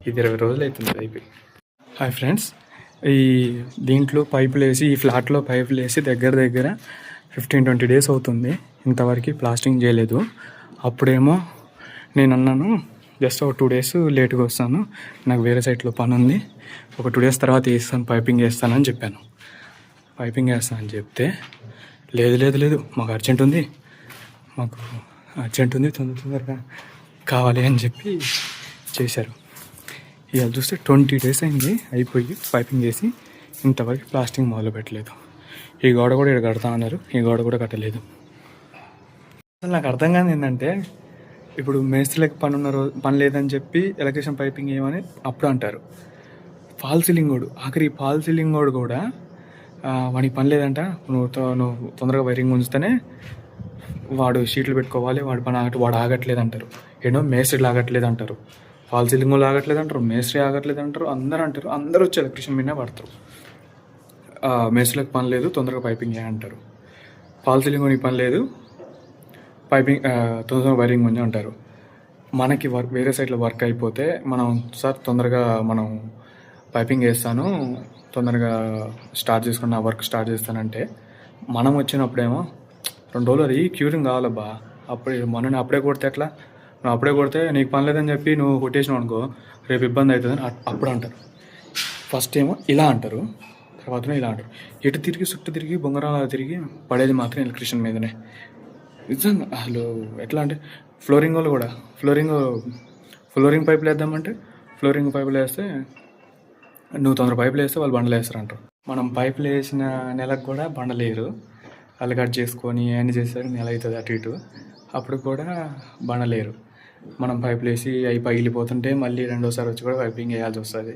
ఇది 20 రోజులు అవుతుంది అయిపోయి. హాయ్ ఫ్రెండ్స్, ఈ దీంట్లో పైపులు వేసి ఈ ఫ్లాట్లో పైపులు వేసి దగ్గర దగ్గర 15-20 డేస్ అవుతుంది. ఇంతవరకు ప్లాస్టింగ్ చేయలేదు. అప్పుడేమో నేను అన్నాను జస్ట్ ఒక 2 డేస్ లేట్గా వస్తాను, నాకు వేరే సైట్లో పని ఉంది, ఒక 2 డేస్ తర్వాత వేస్తాను, పైపింగ్ వేస్తానని చెప్పాను. పైపింగ్ వేస్తానని చెప్తే లేదు లేదు లేదు మాకు అర్జెంట్ ఉంది, తొందరగా కావాలి అని చెప్పి చేశారు. ఇక చూస్తే 20 డేస్ అయింది అయిపోయి పైపింగ్ చేసి, ఇంతవరకు ప్లాస్టింగ్ మొదలు పెట్టలేదు. ఈ గోడ కూడా ఇక్కడ కడతా అన్నారు, ఈ గోడ కూడా కట్టలేదు. అసలు నాకు అర్థం కాదు ఏంటంటే, ఇప్పుడు మేస్త్రీలకు పని లేదని చెప్పి ఎలక్ట్రీషియన్ పైపింగ్ వేయమని అప్పుడు అంటారు. ఫాల్ సీలింగ్ వాడు, ఆఖరి ఫాల్ సీలింగ్ వాడు కూడా వాడికి పని లేదంట, నువ్వు తొందరగా వైరింగ్ ఉంచితేనే వాడు షీట్లు పెట్టుకోవాలి, వాడు పని వాడు ఆగట్లేదు అంటారు. ఏడో మేస్త్రీలు ఆగట్లేదు అంటారు, ఫాల్ సీలింగ్ వాళ్ళు ఆగట్లేదు అంటారు, మేస్త్రీ ఆగట్లేదు అంటారు, అందరూ అంటారు. అందరూ వచ్చి ఎలక్ట్రీషియన్ మీద పడతారు. మేస్త్రీలకు పని లేదు, తొందరగా పైపింగ్ చేయంటారు. ఫాల్ సీలింగ్ వాడికి పని లేదు, పైపింగ్ తొందరగా వైరింగ్ ముందు అంటారు. మనకి వేరే సైడ్లో వర్క్ అయిపోతే మనం సార్ తొందరగా మనం పైపింగ్ వేస్తాను, తొందరగా స్టార్ట్ చేసుకుని నా వర్క్ స్టార్ట్ చేస్తానంటే, మనం వచ్చినప్పుడేమో 2 రోజులు అది క్యూరింగ్ కావాలబ్బా, మొన్న అప్పుడే కొడితే ఎట్లా, నువ్వు అప్పుడే కొడితే నీకు పని లేదని చెప్పి నువ్వు కొట్టేసినావు అనుకో రేపు ఇబ్బంది అవుతుందని అప్పుడు అంటారు. ఫస్ట్ ఏమో ఇలా అంటారు, తర్వాత ఇలా అంటారు. ఎటు తిరిగి చుట్టూ తిరిగి బొంగరాలు తిరిగి పడేది మాత్రం ఎలక్ట్రీషియన్ మీదనే. నిజంగా అసలు ఎట్లా అంటే, ఫ్లోరింగ్ వాళ్ళు కూడా ఫ్లోరింగ్ పైపులు వేద్దామంటే ఫ్లోరింగ్ పైపులు వేస్తే నువ్వు తొందర పైపులు వేస్తే వాళ్ళు బండలు వేస్తారు అంటారు. మనం పైపులు వేసిన నెలకు కూడా బండలేరు, వాళ్ళు కట్ చేసుకొని అన్నీ చేస్తారు, నెల అవుతుంది అటు ఇటు, అప్పుడు కూడా బండలేరు. మనం పైపులు వేసి అవి పగిలిపోతుంటే మళ్ళీ రెండోసారి వచ్చి కూడా పైపింగ్ వేయాల్సి వస్తుంది.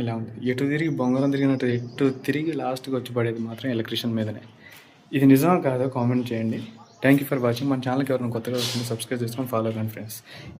ఇలా ఉంది. ఎటు తిరిగి బొంగరం తిరిగినట్టు ఎటు తిరిగి లాస్ట్కి వచ్చి పడేది మాత్రం ఎలక్ట్రీషియన్ మీదనే. ఇది నిజమా కాదో కామెంట్ చేయండి. Thank you for watching. మన ఛానల్కి ఎవరైనా కొత్తగా వస్తుంది సబ్స్క్రైబ్ చేసుకొని ఫాలో అవ్వండి ఫ్రెండ్స్.